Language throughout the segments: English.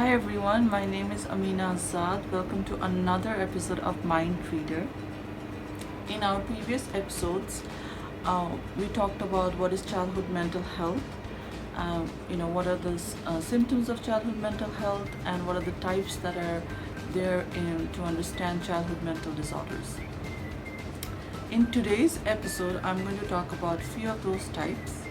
Hi everyone, my name is Amina Azad. Welcome to another episode of Mind Reader. In our previous episodes, we talked about what is childhood mental health, what are the symptoms of childhood mental health, and what are the types that are there to understand childhood mental disorders. In today's episode, I'm going to talk about few of those types.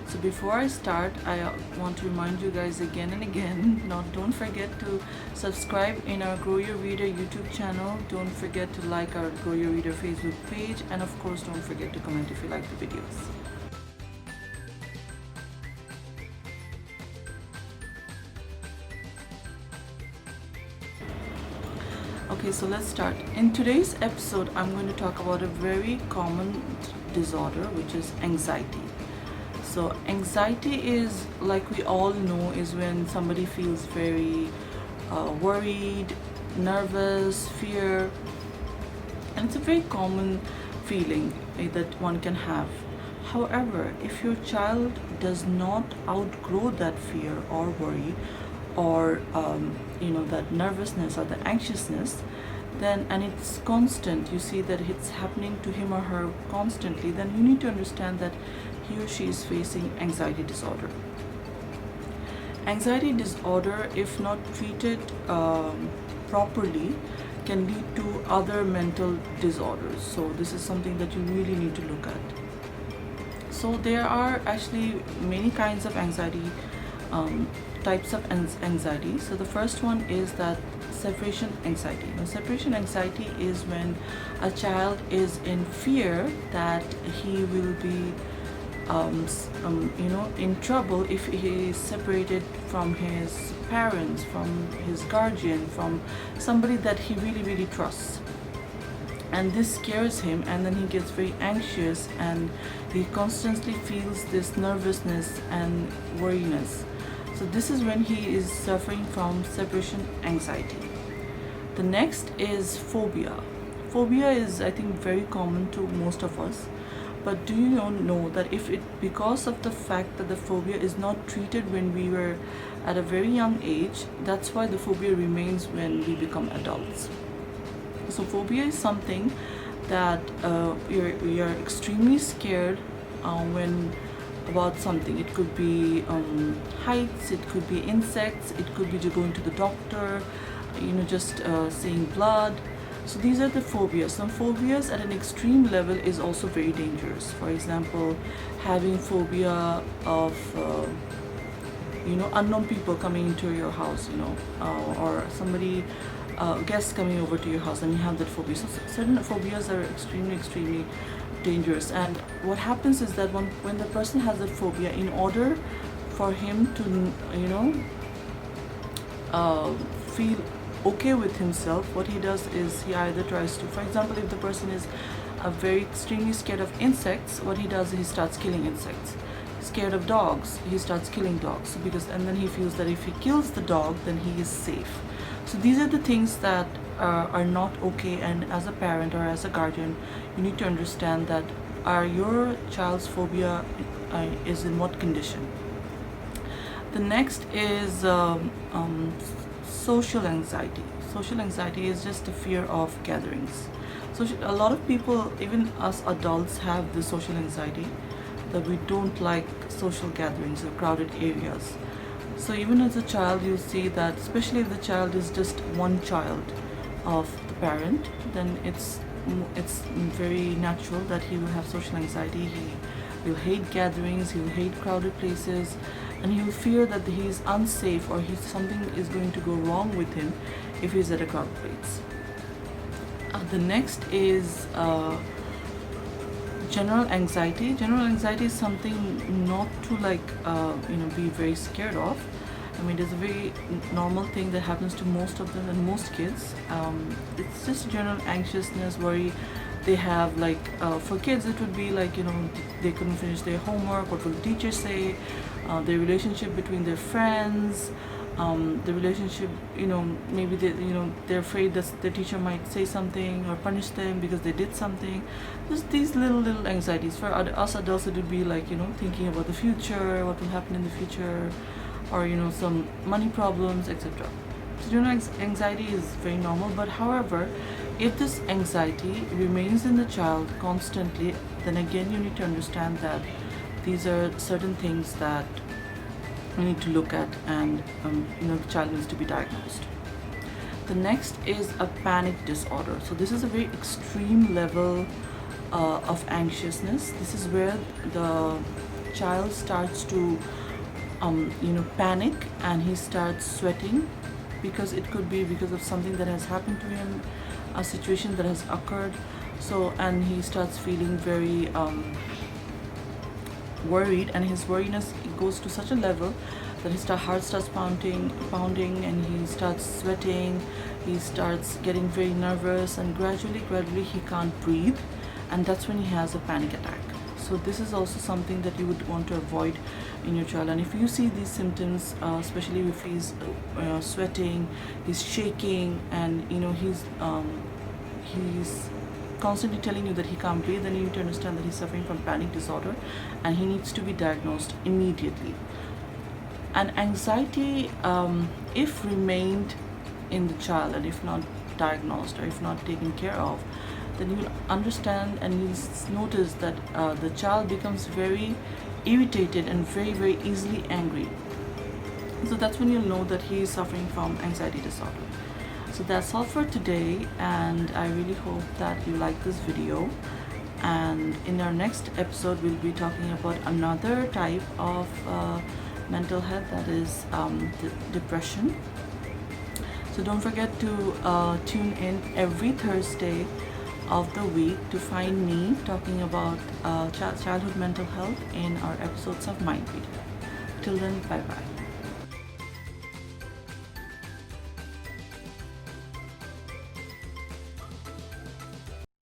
So before I start, I want to remind you guys again and again, don't forget to subscribe in our Grow Your Reader YouTube channel. Don't forget to like our Grow Your Reader Facebook page, and of course don't forget to comment if you like the videos. Okay, so let's start. In today's episode, I'm going to talk about a very common disorder, which is anxiety. So anxiety is, like we all know, is when somebody feels very worried, nervous, fear, and it's a very common feeling that one can have. However, if your child does not outgrow that fear or worry or that nervousness or the anxiousness, then and it's constant, you see that it's happening to him or her constantly, then you need to understand that he or she is facing anxiety disorder. Anxiety disorder, if not treated properly, can lead to other mental disorders. So this is something that you really need to look at. So there are actually many kinds of anxiety, types of anxiety. So the first one is that separation anxiety. Now, separation anxiety is when a child is in fear that he will be in trouble if he is separated from his parents, from his guardian, from somebody that he really trusts. And this scares him, and then he gets very anxious, and he constantly feels this nervousness and worriness. So this is when he is suffering from separation anxiety. The next is phobia. Phobia is, I think, very common to most of us. But do you know that because of the fact that the phobia is not treated when we were at a very young age, that's why the phobia remains when we become adults. So phobia is something that you're extremely scared about something. It could be heights, it could be insects, it could be going to the doctor, just seeing blood. So these are the phobias. Some phobias at an extreme level is also very dangerous. For example, having phobia of unknown people coming into your house, or somebody guests coming over to your house, and you have that phobia. So certain phobias are extremely dangerous. And what happens is that when the person has that phobia, in order for him to feel okay with himself, what he does is he either tries to, for example, if the person is very extremely scared of insects, what he does is he starts killing insects. Scared of dogs, he starts killing dogs, and then he feels that if he kills the dog, then he is safe. So these are the things that are not okay, and as a parent or as a guardian, you need to understand that your child's phobia is in what condition. The next is social anxiety. Social anxiety is just a fear of gatherings. So a lot of people, even us adults, have the social anxiety that we don't like social gatherings or crowded areas. So even as a child, you see that, especially if the child is just one child of the parent, then it's very natural that he will have social anxiety. He will hate gatherings, he will hate crowded places, and he will fear that he is unsafe or something is going to go wrong with him if he's at a crowded place. The next is general anxiety. General anxiety is something not to be very scared of. I mean, it's a very normal thing that happens to most of them and most kids. It's just general anxiousness, worry. They have for kids it would be they couldn't finish their homework, what will the teacher say, their relationship between their friends, the relationship, maybe they're afraid that the teacher might say something or punish them because they did something. Just these little anxieties. For us adults, it would be thinking about the future, what will happen in the future, or some money problems, etc. So anxiety is very normal, but however, if this anxiety remains in the child constantly, then again you need to understand that these are certain things that you need to look at, and the child needs to be diagnosed. The next is a panic disorder. So this is a very extreme level of anxiousness. This is where the child starts to panic, and he starts sweating, because it could be because of something that has happened to him, a situation that has occurred. So, and he starts feeling very worried, and his worriness goes to such a level that his heart starts pounding, and he starts sweating. He starts getting very nervous, and gradually he can't breathe, and that's when he has a panic attack. So this is also something that you would want to avoid in your child. And if you see these symptoms, especially if he's sweating, he's shaking, and he's constantly telling you that he can't breathe, then you need to understand that he's suffering from panic disorder, and he needs to be diagnosed immediately. And anxiety, if remained in the child, and if not diagnosed, or if not taken care of, then you'll understand, and you'll notice that the child becomes very irritated and very easily angry. So that's when you'll know that he is suffering from anxiety disorder. So that's all for today, and I really hope that you like this video. And in our next episode, we'll be talking about another type of mental health, that is depression. So don't forget to tune in every Thursday of the week to find me talking about childhood mental health in our episodes of Mind Reading. Till then, bye bye.